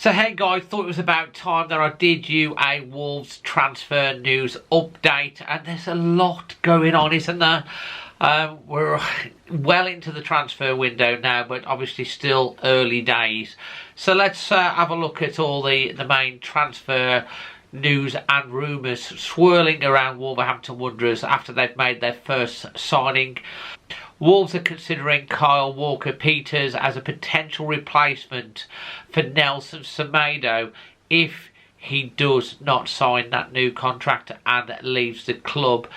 So hey guys, thought it was about time that I did you a Wolves transfer news update, and there's a lot going on, isn't there? We're well into the transfer window now, but obviously still early days. So let's have a look at all the main transfer news and rumours swirling around Wolverhampton Wanderers after they've made their first signing. Wolves are considering Kyle Walker-Peters as a potential replacement for Nelson Semedo if he does not sign that new contract and leaves the club.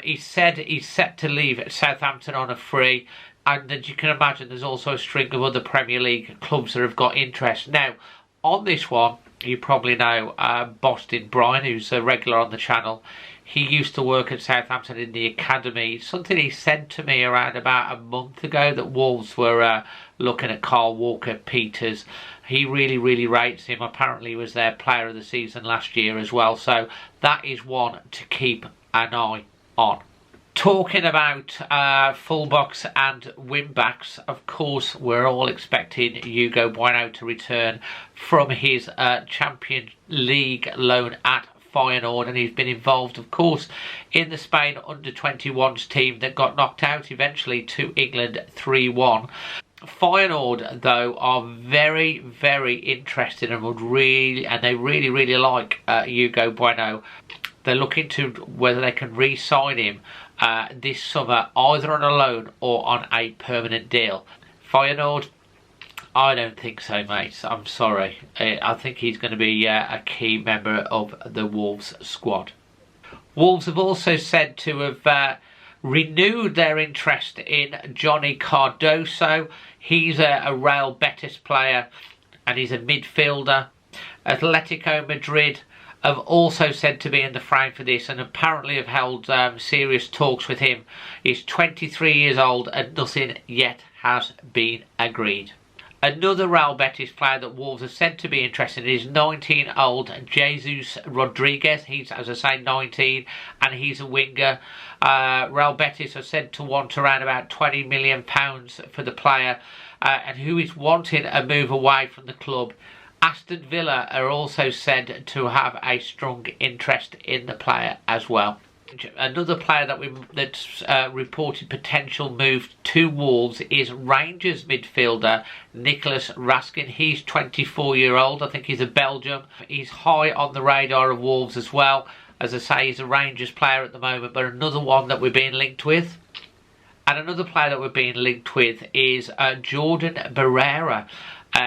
He said he's set to leave Southampton on a free, and as you can imagine, there's also a string of other Premier League clubs that have got interest. Now, on this one, you probably know Boston Brian, who's a regular on the channel. He used to work at Southampton in the academy. Something he said to me around about a month ago, that Wolves were looking at Kyle Walker-Peters. He really rates him. Apparently he was their player of the season last year as well. So that is one to keep an eye on. Talking about fullbacks and wing-backs, of course, we're all expecting Yugo Bueno to return from his Champions League loan at Feyenoord, and he's been involved, of course, in the Spain under-21s team that got knocked out eventually to England 3-1. Feyenoord, though, are very interested and would really like Yugo Bueno. They're looking to whether they can re-sign him this summer, either on a loan or on a permanent deal. Feyenoord, I don't think so, mate. I'm sorry. I think he's going to be a key member of the Wolves squad. Wolves have also said to have renewed their interest in Johnny Cardoso. He's a Real Betis player and he's a midfielder. Atletico Madrid have also said to be in the frame for this and apparently have held serious talks with him. He's 23 years old and nothing yet has been agreed. Another Real Betis player that Wolves are said to be interested in is 19-year-old Jesus Rodriguez. He's, as I say, 19 and he's a winger. Real Betis are said to want around about £20 million for the player and who is wanting a move away from the club. Aston Villa are also said to have a strong interest in the player as well. Another player that's reported potential move to Wolves is Rangers midfielder Nicolas Rakin. He's 24-year-old. I think he's a Belgian. He's high on the radar of Wolves as well. As I say, he's a Rangers player at the moment, but another one that we're being linked with. And another player that we're being linked with is Jordan Barrera.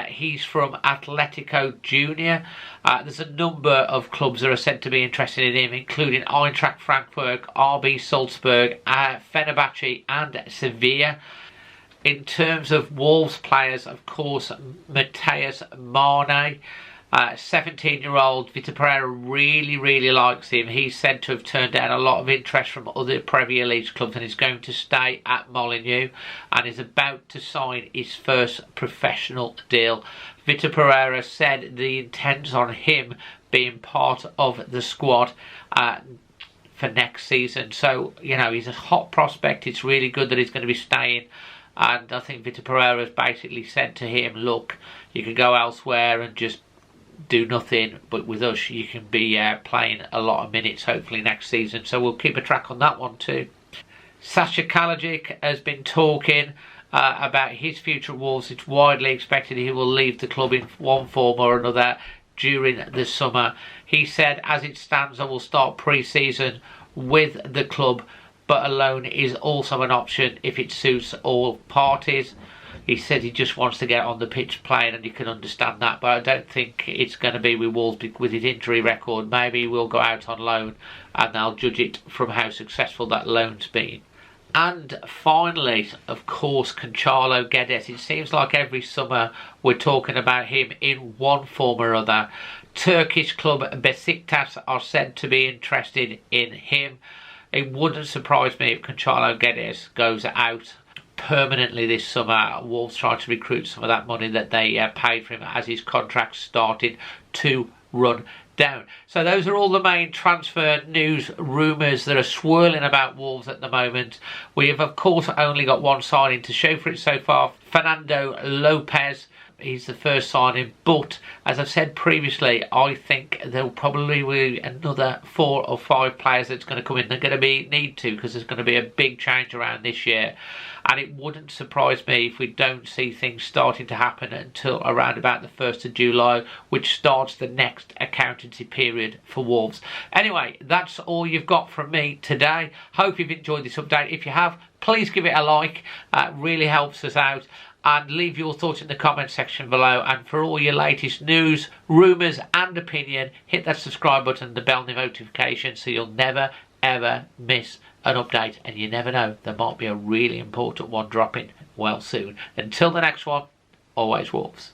He's from Atletico Junior. There's a number of clubs that are said to be interested in him, including Eintracht Frankfurt, RB Salzburg, Fenerbahce and Sevilla. In terms of Wolves players, of course, Matheus Mane, 17-year-old. Vitor Pereira really likes him. He's said to have turned down a lot of interest from other Premier League clubs and is going to stay at Molineux and is about to sign his first professional deal. Vitor Pereira said the intent on him being part of the squad for next season. So, you know, he's a hot prospect. It's really good that he's going to be staying. And I think Vitor Pereira has basically said to him, look, you can go elsewhere and just do nothing, but with us you can be playing a lot of minutes hopefully next season. So we'll keep a track on that one too. Sasha Kajik has been talking about his future at Wolves. It's widely expected he will leave the club in one form or another during the summer. He said, as it stands, I will start pre-season with the club, but a loan is also an option if it suits all parties. He said he just wants to get on the pitch playing, and you can understand that, but I don't think it's going to be with Wolves with his injury record. Maybe he will go out on loan and they'll judge it from how successful that loan's been. And finally, of course, Gonçalo Guedes. It seems like every summer we're talking about him in one form or other. Turkish club Besiktas are said to be interested in him. It wouldn't surprise me if Gonçalo Guedes goes out permanently this summer. Wolves try to recruit some of that money that they paid for him as his contract started to run down. So those are all the main transfer news rumours that are swirling about Wolves at the moment. We have, of course, only got one signing to show for it so far. Fernando Lopez He's the first signing, but as I've said previously, I think there'll probably be another 4 or 5 players that's going to come in. They're going to need to, because there's going to be a big change around this year, and it wouldn't surprise me if we don't see things starting to happen until around about the 1st of July, which starts the next accountancy period for Wolves. Anyway, that's all you've got from me today. Hope you've enjoyed this update. If you have, please give it a like. It really helps us out. And leave your thoughts in the comment section below. And for all your latest news, rumours and opinion, hit that subscribe button and the bell notification so you'll never ever miss an update. And you never know, there might be a really important one dropping well soon. Until the next one, always Wolves.